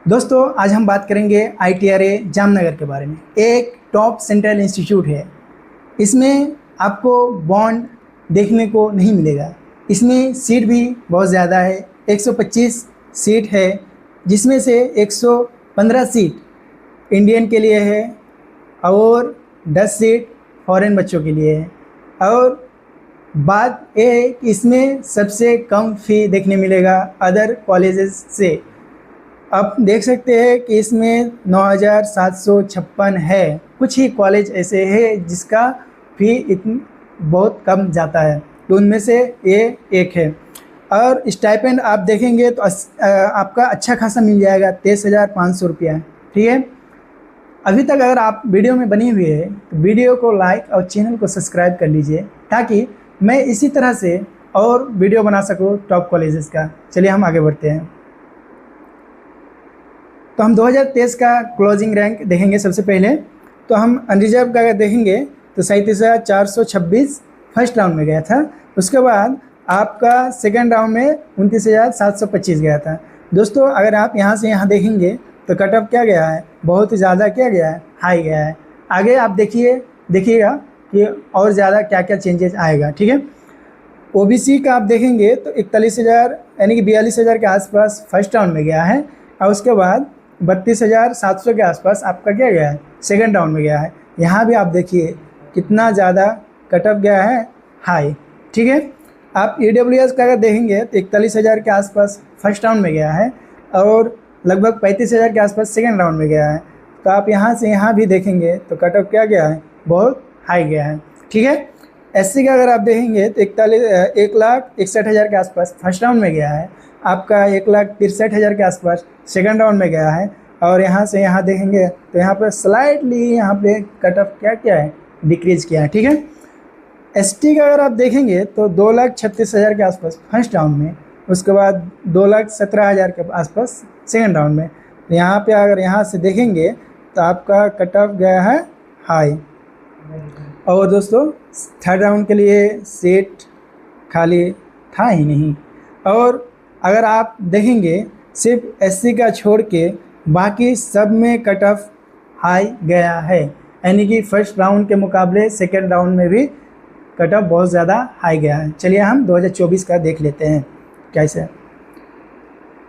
दोस्तों आज हम बात करेंगे ITRA जामनगर के बारे में। एक टॉप सेंट्रल इंस्टीट्यूट है। इसमें आपको बॉन्ड देखने को नहीं मिलेगा। इसमें सीट भी बहुत ज़्यादा है, 125 सीट है, जिसमें से 115 सीट इंडियन के लिए है और 10 सीट फॉरेन बच्चों के लिए है। और बात ये है कि इसमें सबसे कम फ़ी देखने मिलेगा अदर कॉलेजेस से। आप देख सकते हैं कि इसमें 9,756 है। कुछ ही कॉलेज ऐसे हैं जिसका फ़ी इतनी बहुत कम जाता है, तो उनमें से ये एक है। और स्टाइपेंड आप देखेंगे तो आपका अच्छा खासा मिल जाएगा, 23,500 रुपया। ठीक है। अभी तक अगर आप वीडियो में बने हुए हैं तो वीडियो को लाइक और चैनल को सब्सक्राइब कर लीजिए, ताकि मैं इसी तरह से और वीडियो बना सकूँ टॉप कॉलेजेस का। चलिए हम आगे बढ़ते हैं। तो हम 2023 का क्लोजिंग रैंक देखेंगे। सबसे पहले तो हम अनरिजर्व का अगर देखेंगे तो 37,426 फर्स्ट राउंड में गया था। उसके बाद आपका सेकेंड राउंड में 29,725 गया था। दोस्तों अगर आप यहाँ से यहाँ देखेंगे तो कट ऑफ क्या गया है, बहुत ही ज़्यादा क्या गया है, हाई गया है। आगे आप देखिएगा कि और ज़्यादा क्या क्या चेंजेस आएगा। ठीक है। OBC का आप देखेंगे तो 41,000 यानी कि 42,000 के आसपास फर्स्ट राउंड में गया है, और उसके बाद 32,700 के आसपास आपका क्या गया है, सेकंड राउंड में गया है। यहाँ भी आप देखिए कितना ज़्यादा कट ऑफ गया है, हाई। ठीक है। आप EWS का अगर देखेंगे तो 41,000 के आसपास फर्स्ट राउंड में गया है, और लगभग 35,000 के आसपास सेकंड राउंड में गया है। तो आप यहाँ से यहाँ भी देखेंगे तो कट ऑफ क्या गया है, बहुत हाई गया है। ठीक है। SC का अगर आप देखेंगे तो 1,61,000 के आसपास फर्स्ट राउंड में गया है, आपका 1,63,000 के आसपास सेकंड राउंड में गया है। और यहाँ से यहाँ देखेंगे तो यहाँ पर स्लाइटली यहाँ पे कट ऑफ क्या है, डिक्रीज किया है। ठीक है। ST का अगर आप देखेंगे तो 2,36,000 के आसपास फर्स्ट राउंड में, उसके बाद 2,17,000 के आसपास सेकंड राउंड में। यहाँ पे अगर यहाँ से देखेंगे तो आपका कट ऑफ गया है हाई। और दोस्तों थर्ड राउंड के लिए सीट खाली था ही नहीं। और अगर आप देखेंगे सिर्फ SC का छोड़ के बाकी सब में कट ऑफ हाई गया है, यानी कि फर्स्ट राउंड के मुकाबले सेकेंड राउंड में भी कट ऑफ बहुत ज़्यादा हाई गया है। चलिए हम 2024 का देख लेते हैं कैसे।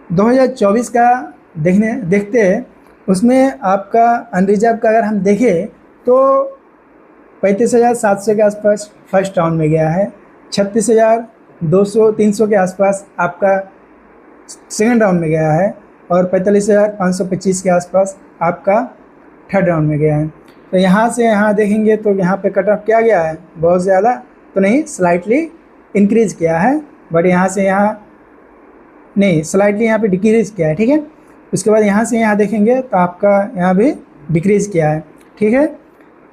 2024 का देखते हैं। उसमें आपका अनरिजर्व का अगर हम देखें तो 35,700 के आसपास फर्स्ट राउंड में गया है, 36,200-300 के आसपास आपका सेकंड राउंड में गया है, और 45,525 के आसपास आपका थर्ड राउंड में गया है। तो यहाँ से यहाँ देखेंगे तो यहाँ पे कट ऑफ क्या गया है, बहुत ज़्यादा तो नहीं, स्लाइटली इंक्रीज़ किया है, बट यहाँ से यहाँ नहीं, स्लाइटली यहाँ पे डिक्रीज़ किया है। ठीक है। उसके बाद यहाँ से यहाँ देखेंगे तो आपका यहाँ भी डिक्रीज़ किया है। ठीक है।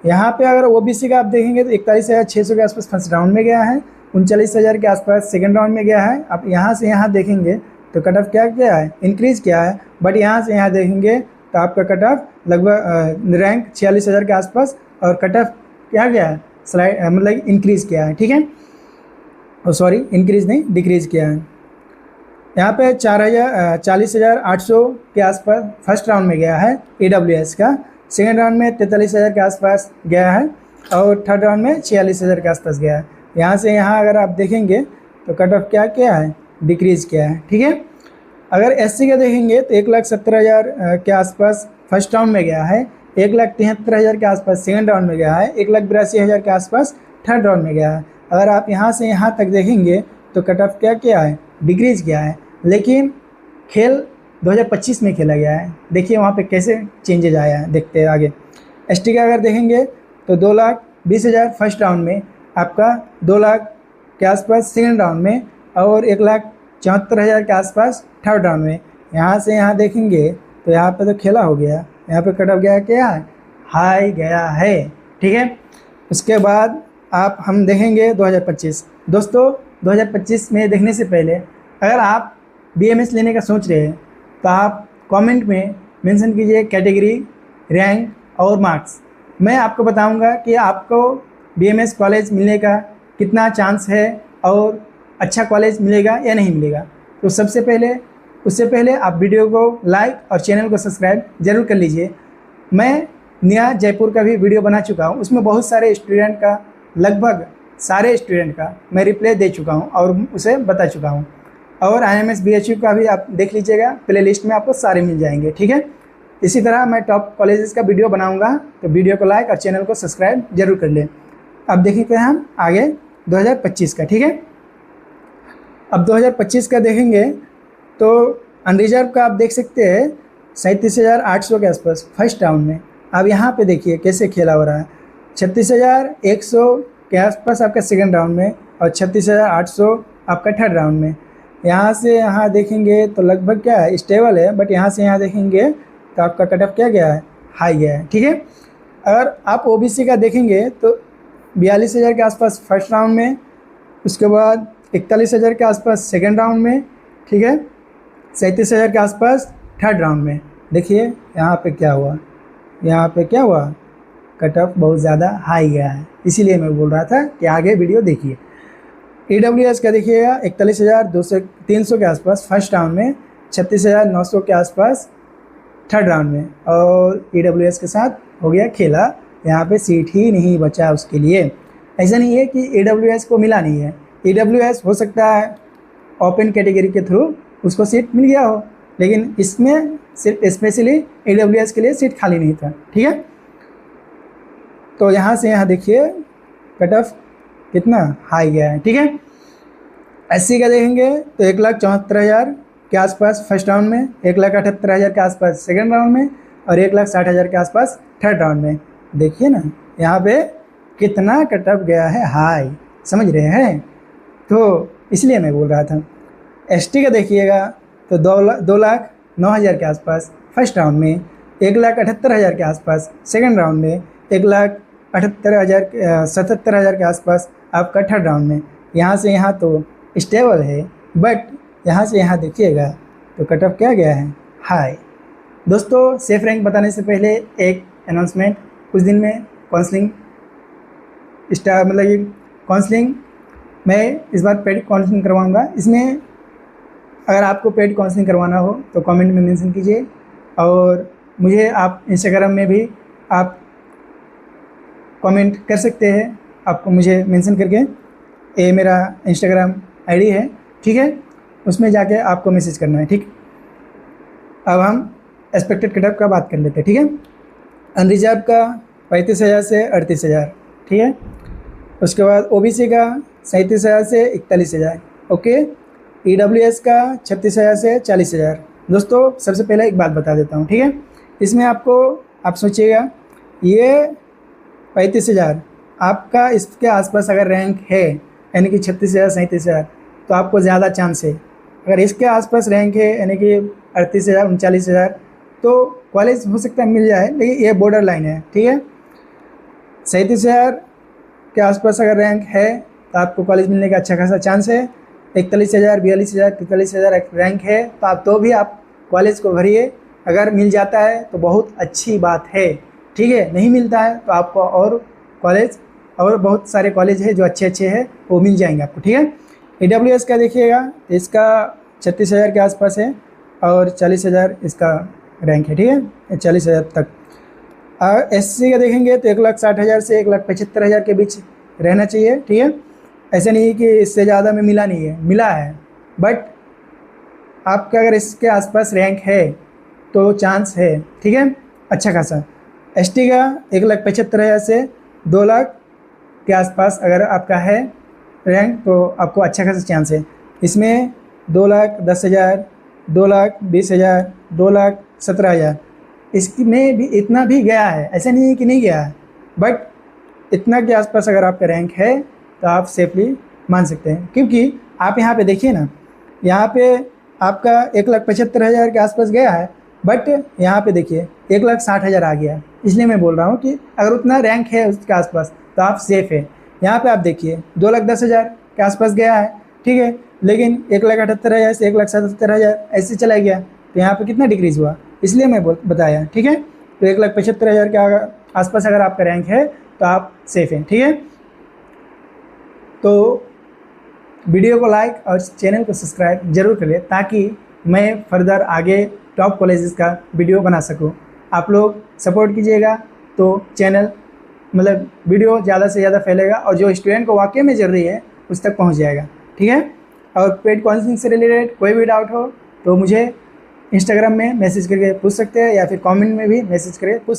यहाँ पे अगर OBC का आप देखेंगे तो 41,600 के आसपास फर्स्ट राउंड में गया है, 39,000 के आसपास सेकंड राउंड में गया है। आप यहाँ से यहाँ देखेंगे तो कट ऑफ क्या किया है, इंक्रीज़ किया है, बट यहाँ से यहाँ देखेंगे तो आपका कट ऑफ लगभग रैंक 46,000 के आसपास, और कट ऑफ क्या गया है, मतलब इंक्रीज़ किया है। ठीक है। सॉरी, इंक्रीज़ नहीं, डिक्रीज़ किया है। यहाँ पे 40,800 के आसपास फर्स्ट राउंड में गया है EWS का, सेकेंड राउंड में 43,000 के आसपास गया है, और थर्ड राउंड में 46,000 के आसपास गया है। यहाँ से यहाँ अगर आप देखेंगे तो कट ऑफ क्या किया है, डिक्रीज़ किया है। ठीक है। अगर SC का देखेंगे तो 1,70,000 के आसपास फर्स्ट राउंड में गया है, 1,73,000 के आसपास सेकंड राउंड में गया है, 1,82,000 के आसपास थर्ड राउंड में गया है। अगर आप यहाँ से यहाँ तक देखेंगे तो कट ऑफ क्या किया है, डिक्रीज़ किया है। लेकिन खेल 2025 में खेला गया है, देखिए वहाँ पे कैसे चेंजेज आया है, देखते हैं आगे। ST का अगर देखेंगे तो 2,20,000 फर्स्ट राउंड में, आपका 2 लाख के आसपास सेकंड राउंड में, और 1,74,000 के आसपास थर्ड राउंड में। यहाँ से यहाँ देखेंगे तो यहाँ पे तो खेला हो गया, यहाँ पे कट ऑफ गया क्या है, हाई गया है। ठीक है। उसके बाद आप हम देखेंगे 2025। दोस्तों 2025 में देखने से पहले अगर आप BMS लेने का सोच रहे हैं तो आप कमेंट में मेंशन कीजिए कैटेगरी, रैंक और मार्क्स। मैं आपको बताऊंगा कि आपको BMS कॉलेज मिलने का कितना चांस है और अच्छा कॉलेज मिलेगा या नहीं मिलेगा। तो सबसे पहले उससे पहले आप वीडियो को लाइक और चैनल को सब्सक्राइब जरूर कर लीजिए। मैं नया जयपुर का भी वीडियो बना चुका हूँ, उसमें बहुत सारे स्टूडेंट का, लगभग सारे स्टूडेंट का मैं रिप्लाई दे चुका हूँ और उसे बता चुका हूँ। और IMS BHU का भी आप देख लीजिएगा, प्ले लिस्ट में आपको सारे मिल जाएंगे, ठीक है। इसी तरह मैं टॉप कॉलेजेस का वीडियो बनाऊंगा, तो वीडियो को लाइक और चैनल को सब्सक्राइब जरूर कर लें। अब देखिए हम आगे 2025 का, ठीक है। अब 2025 का देखेंगे तो अनरिजर्व का आप देख सकते हैं 37,800 के आसपास फर्स्ट राउंड में। अब यहाँ पे देखिए कैसे खेला हो रहा है, 36,100 के आसपास आपका सेकंड राउंड में और 36,800 आपका थर्ड राउंड में। यहाँ से यहाँ देखेंगे तो लगभग क्या है, स्टेबल है, बट यहाँ से यहाँ देखेंगे तो आपका कट ऑफ क्या गया है, हाई गया है, ठीक है। अगर आप OBC का देखेंगे तो 42,000 के आसपास फर्स्ट राउंड में, उसके बाद 41,000 के आसपास सेकंड राउंड में, ठीक है, 37,000 के आसपास थर्ड राउंड में। देखिए यहाँ पे क्या हुआ, यहाँ पे क्या हुआ, कट ऑफ बहुत ज़्यादा हाई गया है, इसीलिए मैं बोल रहा था कि आगे वीडियो देखिए। EWS का देखिएगा 41,300 के आसपास फर्स्ट राउंड में, 36,900 के आसपास थर्ड राउंड में। और EWS के साथ हो गया खेला, यहाँ पे सीट ही नहीं बचा उसके लिए। ऐसा नहीं है कि EWS को मिला नहीं है, EWS हो सकता है ओपन कैटेगरी के थ्रू उसको सीट मिल गया हो, लेकिन इसमें सिर्फ स्पेशली EWS के लिए सीट खाली नहीं था, ठीक है। तो यहाँ से यहाँ देखिए कट ऑफ कितना हाई गया है, ठीक है। SC का देखेंगे तो 1,74,000 के आसपास फर्स्ट राउंड में, 1,78,000 के आसपास सेकंड राउंड में और 1,60,000 के आसपास थर्ड राउंड में। देखिए ना यहाँ पे कितना कट ऑफ गया है हाई, समझ रहे हैं, तो इसलिए मैं बोल रहा था। ST का देखिएगा तो 2,09,000 के आसपास फर्स्ट राउंड में, 1,78,000 के आसपास सेकंड राउंड में, 1,78,000 के आसपास आपका थर्ड राउंड में। यहाँ से यहाँ तो स्टेबल है, बट यहाँ से यहाँ देखिएगा तो कट ऑफ क्या गया है, हाई। दोस्तों सेफ रैंक बताने से पहले एक अनाउंसमेंट, कुछ दिन में काउंसलिंग मतलब कि काउंसलिंग मैं इस बार पेड काउंसलिंग करवाऊँगा। इसमें अगर आपको पेड काउंसलिंग करवाना हो तो कमेंट में मेंशन कीजिए, और मुझे आप इंस्टाग्राम में भी आप कमेंट कर सकते हैं, आपको मुझे मेंशन करके, ये मेरा इंस्टाग्राम ID है, ठीक है, उसमें जाके आपको मैसेज करना है, ठीक। अब हम एक्सपेक्टेड कट ऑफ का बात कर लेते हैं, ठीक है। अनरिजर्व का 35,000 से 38,000, ठीक है। उसके बाद OBC का 37,000 से 41,000, ओके। EWS का 36,000 से 40,000। दोस्तों सबसे पहले एक बात बता देता हूँ, ठीक है। इसमें आपको, आप सोचिएगा ये 35,000 आपका इसके आसपास अगर रैंक है, यानी कि 36,000 37,000, तो आपको ज़्यादा चांस है। अगर इसके आसपास रैंक है यानी कि 38,000 39,000, तो कॉलेज हो सकता है मिल जाए, लेकिन ये बॉर्डर लाइन है, ठीक है। 37,000 के आसपास अगर रैंक है तो आपको कॉलेज मिलने का अच्छा खासा चांस है। 41,000 42,000 43,000 रैंक है तो आप कॉलेज को भरिए। अगर मिल जाता है तो बहुत अच्छी बात है, ठीक है। नहीं मिलता है तो आपको और कॉलेज, और बहुत सारे कॉलेज है जो अच्छे हैं, वो मिल जाएंगे आपको, ठीक है। EWS का देखिएगा, इसका 36,000 के आसपास है और 40,000 इसका रैंक है, ठीक है, 40,000 तक। और SC का देखेंगे तो 1,60,000 से 1,75,000 के बीच रहना चाहिए, ठीक है। ऐसा नहीं है कि इससे ज़्यादा में मिला नहीं है, मिला है, बट आपका अगर इसके आसपास रैंक है तो चांस है, ठीक है, अच्छा खासा। ST का 1,75,000 से 2 लाख के आसपास अगर आपका है रैंक तो आपको अच्छा खासा चांस है। इसमें 2,10,000 2,20,000 2,17,000 इसमें भी इतना भी गया है, ऐसा नहीं है कि नहीं गया है, बट इतना के आसपास अगर आपका रैंक है तो आप सेफली मान सकते हैं। क्योंकि आप यहाँ पे देखिए ना, यहाँ पे आपका 1,75,000 के आसपास गया है, बट यहाँ पे देखिए 1,60,000 आ गया। इसलिए मैं बोल रहा हूँ कि अगर उतना रैंक है उसके आसपास तो आप सेफ़ है। यहाँ पे आप देखिए 2,10,000 के आसपास गया है, ठीक है, लेकिन 1,78,000 से 1,77,000 ऐसे चला गया, तो यहाँ पे कितना डिक्रीज़ हुआ, इसलिए मैं बताया, ठीक है। तो 1,75,000 के आसपास अगर आपका रैंक है तो आप सेफ़ हैं, ठीक है। तो वीडियो को लाइक और चैनल को सब्सक्राइब जरूर करें ताकि मैं फर्दर आगे टॉप कॉलेजेस का वीडियो बना सकूं। आप लोग सपोर्ट कीजिएगा तो चैनल मतलब वीडियो ज़्यादा से ज़्यादा फैलेगा और जो स्टूडेंट को वाकई में ज़रूरी है उस तक पहुंच जाएगा, ठीक है। और पेड काउंसलिंग से रिलेटेड कोई भी डाउट हो तो मुझे इंस्टाग्राम में मैसेज करके पूछ सकते हैं या फिर कमेंट में भी मैसेज करके पूछ सकते हैं।